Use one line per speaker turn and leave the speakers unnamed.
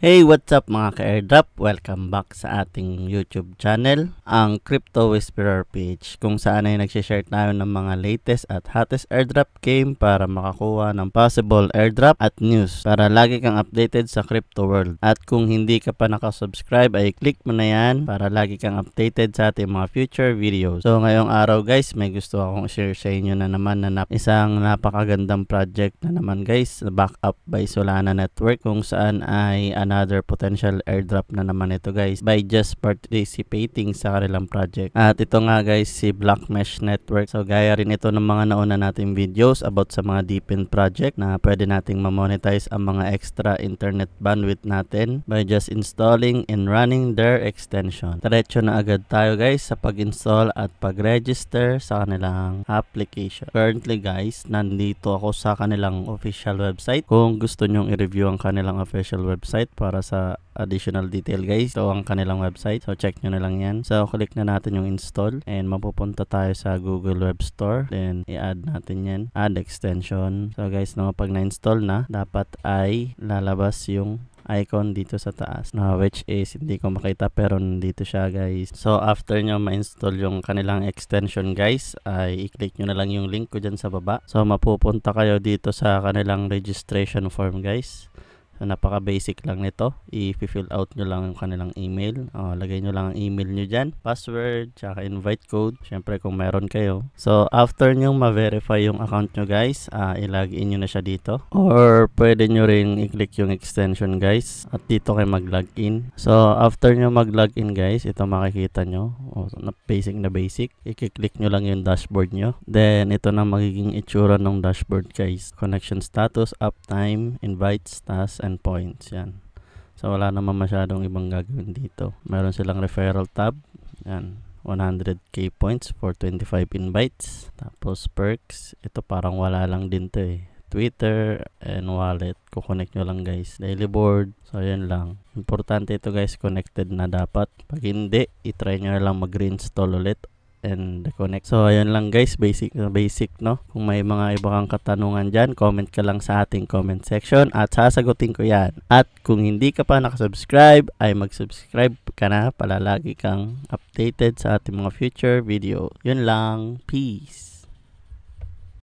Hey, what's up mga ka-airdrop? Welcome back sa ating YouTube channel, ang Crypto Whisperer page, kung saan ay nagsishare tayo ng mga latest at hottest airdrop game para makakuha ng possible airdrop at news para lagi kang updated sa crypto world. At kung hindi ka pa nakasubscribe ay click mo na yan para lagi kang updated sa ating mga future videos. So ngayong araw guys, may gusto akong share sa inyo na naman na isang napakagandang project na naman guys, back up by Solana Network, kung saan ay another potential airdrop na naman ito guys by just participating sa kanilang project. At ito nga guys, si Black Mesh Network. So gaya rin ito ng mga nauna nating videos about sa mga Deepin project na pwede nating ma-monetize ang mga extra internet bandwidth natin by just installing and running their extension. Diretso na agad tayo guys sa pag-install at pag-register sa kanilang application. Currently guys, nandito ako sa kanilang official website. Kung gusto nyong i-review ang kanilang official website para sa additional detail guys, ito ang kanilang website, so check nyo na lang yan. So click na natin yung install and mapupunta tayo sa Google Web Store, then i-add natin yan, add extension. So guys, pag na-install na, dapat ay lalabas yung icon dito sa taas na which is hindi ko makita pero nandito siya guys. So after nyo ma-install yung kanilang extension guys, ay i-click nyo na lang yung link ko dyan sa baba. So mapupunta kayo dito sa kanilang registration form guys. So, napaka-basic lang nito. I-fill out nyo lang yung kanilang email. Lagay nyo lang ang email nyo dyan, password, tsaka invite code. Syempre kung meron kayo. So, after nyo ma-verify yung account nyo guys, i-login nyo na siya dito. Or pwede nyo rin i-click yung extension guys. At dito kayo mag-login. So, after nyo mag-login guys, ito makikita nyo. Basic na basic. I-click nyo lang yung dashboard nyo. Then, ito na magiging itsura ng dashboard guys. Connection status, uptime, invites, tasks, and points. Yan. So wala naman masyadong ibang gagawin dito. Meron silang referral tab. Yan. 100k points for 25 invites. Tapos perks. Ito parang wala lang din to eh. Twitter and wallet. Kukonect nyo lang guys. Daily board. So yan lang. Importante ito guys. Connected na dapat. Pag hindi, itry nyo na lang mag-reinstall ulit and connect. So ayun lang guys, basic no. Kung may mga iba kang katanungan dyan, comment ka lang sa ating comment section at sasagutin ko yan. At kung hindi ka pa nakasubscribe, ay mag-subscribe ka na para lagi kang updated sa ating mga future video. Yun lang. Peace.